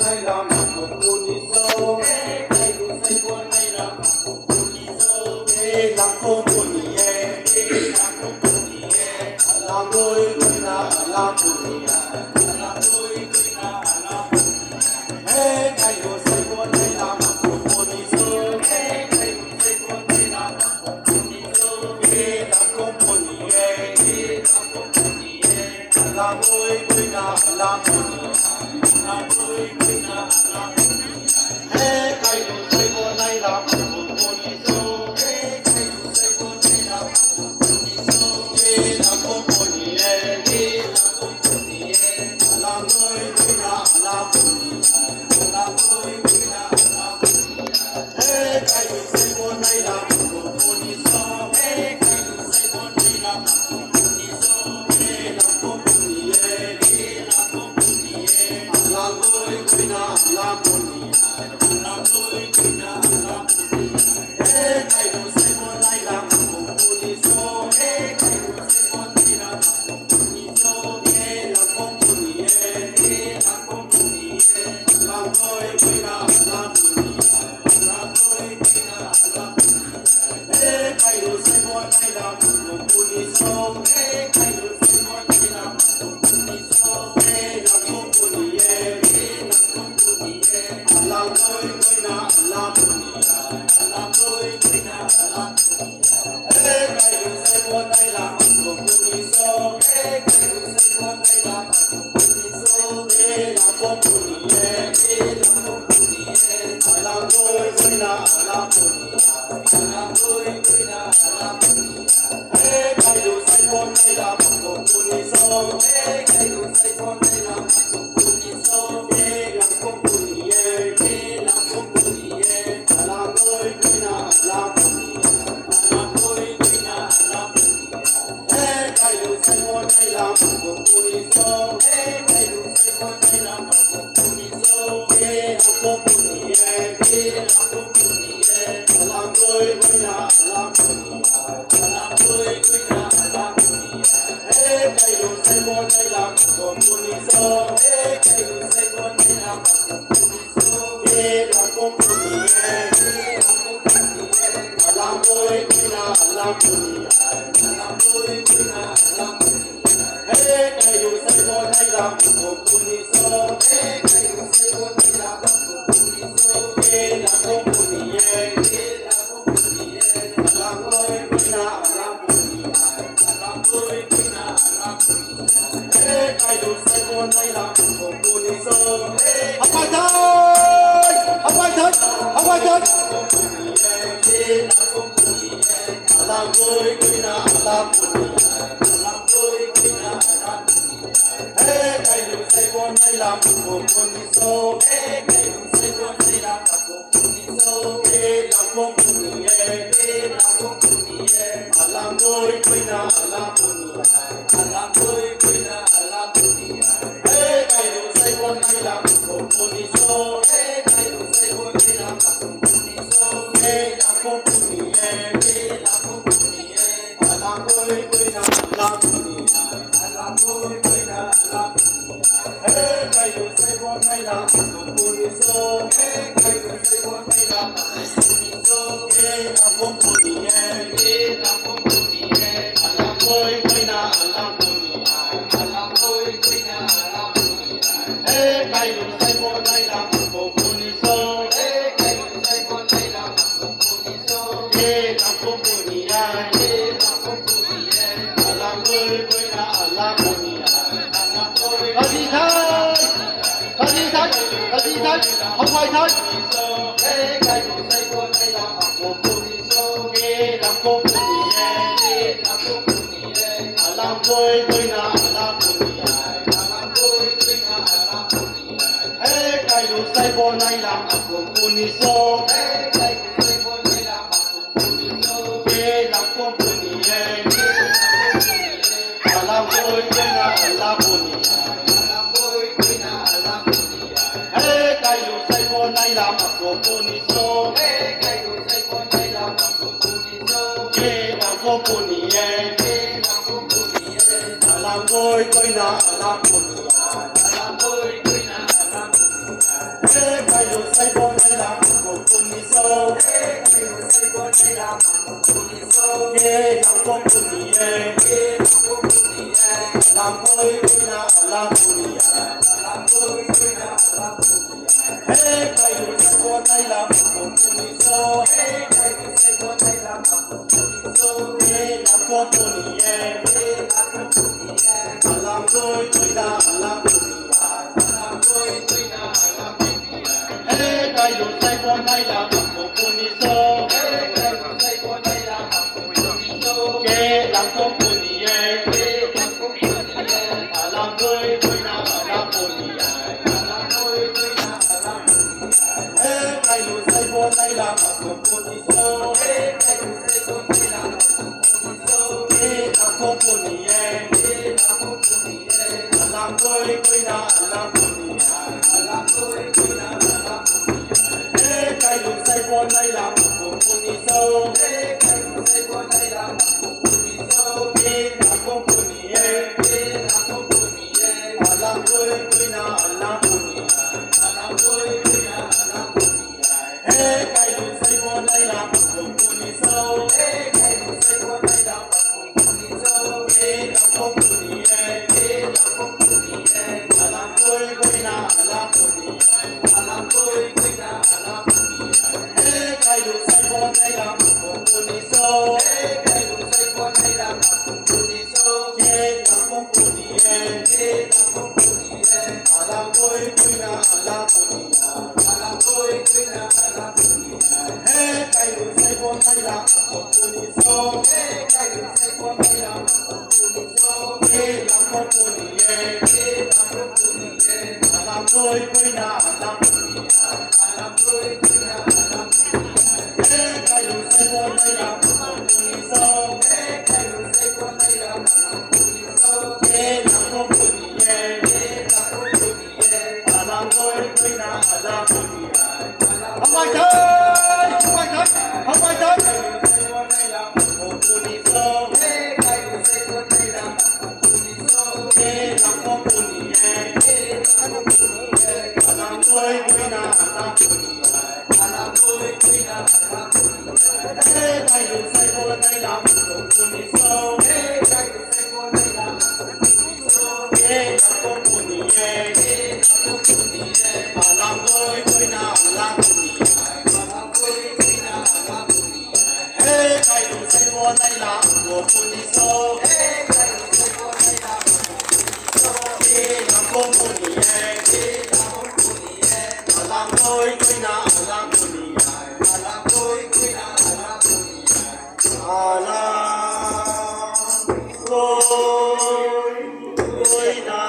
nay làm một cô đi sâu cây đủ xây quân nay làm một cô đi sâu làm cô đi làm cô đi làm đôi quên là làm cô đi làm đôi quên là làm cây đủ xây quân nay làm một cô đi sâu cây đủ xây quân nay làm một cô đi sâu làm cô đi làm cô đi làm đôi quên là làm cô đi làm đôi quên là làm cây đủ xây quân nay làm một cô đi sâu cây đủ xây quân nay làm một cô đi sâu làm cô đi làm cô đi làm đôi quên là làm cô đi làm đôi quên là làm cô đi cây đủ xây quân nay làm một cô đi sâu cây đủ xây quân nay làm một cô đi sâu làm cô đi làm cô đi làm đôi quên là làm cô đi làm đôi quên là làm cô đi cây đủ xây quân nay làm một cô đi sâu cây đủ xây quân nay làm một cô đi sâu làm cô đi làm cô đi làm đôi quên là làm cô đi làm đôi quên là làm cô đi cây đủ xây quân nay làm một cô đi sâu cây đủ xây quân nay làm một cô đi sâu làm cô đi làm cô đi làm đôi quên là làm cô đi làm đôi quên là làm cô đi cây đủ xây quân nay làm một cô đi sâu cây đủ xây quân nay làm một cô đi sâu làm cô đi làm cô đi làm đôi quên là làm cô đi làm đôi quên là làm cô đi cây đủ xây quân nay làm một cô đi sâu cây đủ xây quân nay làm một cô đi sâu làm cô đi làm cô đi làm đôi quên là làm cô đi làm đôi quên là làm cô đi cây đủ xây quân nay làm một cô đi sâu cây đủ xây quân nay làm một cô đi sâu làm cô đi làm cô đi làm đôi quên là làm cô đi làm đôi quên là làm cô đi cây đủ xây quân nay làm một cô đi sâu cây đủ xây quân nay làm một cô đi sâu làm cô đi làm cô đi làm đôi quên là làm cô đi làm đôi quên là làm cô đi cây đủ xây quân nay làm một cô đi sâu cây đủ xây quân nay làm một cô đi sâu làm cô đi làm cô đi làm đôi quên là làm cô đi làm đôi quên là làm cô đi cây đủ xây quân nay làm một cô đi sâu học bài thôi học bài thôi học bài thôi làm đôi quên là làm cô đi làm đôi quên là làm cô đi cây đủ xây quân nay làm một cô đi sâu cây đủ xây quân nay làm một cô đi sâu làm cô đi làm cô đi làm đôi quên là làm cô đi làm đôi quên là làm cô đi cây đủ xây quân nay làm một cô đi sâu cây đủ xây quân nay làm một cô đi sâu làm cô đi làm cô đi làm đôi quên là làm cô đi làm đôi quên là làm cô đi cây đủ xây quân nay làm một cô đi sâu cây đủ xây quân nay làm một cô đi sâu làm cô đi làm cô đi làm đôi quên là làm cô đi làm đôi quên là làm cô đi cây đủ xây quân nay làm một cô đi sâu cây đủ xây quân nay làm một cô đi sâu làm cô đi làm cô đi làm đôi quên là làm cô đi làm đôi có gì thôi có gì thôi có gì thôi không phải thôi cây đủ xây quân nay làm một cô đi sâu làm cô đi làm cô đi làm đôi quên là làm cô đi làm đôi quên là làm cô đi cây đủ xây quân nay làm một cô đi sâu cây đủ xây quân nay làm một cô đi sâu làm cô đi làm đôi quên là làm cô đi làm đôi quên là làm cô đi cây đủ xây quân nay làm một cô đi sâu cây đủ xây quân nay làm một cô đi sâu làm cô đi làm cô đi làm đôi quên là làm cô đi làm đôi quên là làm cô đi kai lu sai bo nai la ko puni so kai lu sai bo nai la ko puni so ke lam ko puni ye lam koi na la puni ya lam koi na la puni ya kai lu sai bo nai la ko puni so kai lu sai bo nai la ko puni so ke lam ko puni ye lam koi na la puni ya lam koi na la puni ya kai lu sai bo nai la ko puni so kai lu sai bo nai la ko puni so ke lam ko puni ye lam koi na la puni ya lam koi na la puni ya kai lu sai bo nai la ko puni so kai lu sai bo nai la ko puni so ke lam ko puni ye lam koi na la puni ya lam koi na la puni ya kai lu sai bo nai la ko puni so kai lu sai bo nai la ko puni so ke lam ko puni ye lam ko puni ye lam koi na la puni ya lam koi na la puni ya kai lu sai bo nai la ko puni so kai lu sai bo nai la ko puni so ke lam ko puni ye lam ko puni ye lam koi na la puni ya lam koi na la puni ya kai lu sai bo nai la ko puni so kai lu sai bo nai la ko puni so ke lam ko puni ye lam ko puni ye lam koi na la puni ya lam koi na la puni ya kai lu sai bo nai la ko puni so kai lu sai bo nai la ko puni so ke lam ko puni ye lam ko puni ye lam koi na la puni ya lam koi na la puni ya kai lu sai bo nai la ko puni so kai lu sai bo nai la ko puni so ke lam ko puni ye lam ko puni ye lam koi na la puni ya không ai chơi không ai chơi không ai chơi kai lu sai bo nai la ko puni so kai lu sai bo nai la ko puni so ke lam ko puni ye lam ko puni ye lam koi na la puni ya lam koi na la puni ya kai lu sai bo nai la ko puni so kai lu sai bo nai la ko puni so ke lam ko puni ye lam ko puni ye lam koi na la puni ya lam koi na la puni ya kai lu sai bo nai la ko puni so kai lu sai bo nai la ko puni so ke lam ko puni ye lam ko puni ye lam koi na la puni ya lam koi na la puni ya lam koi na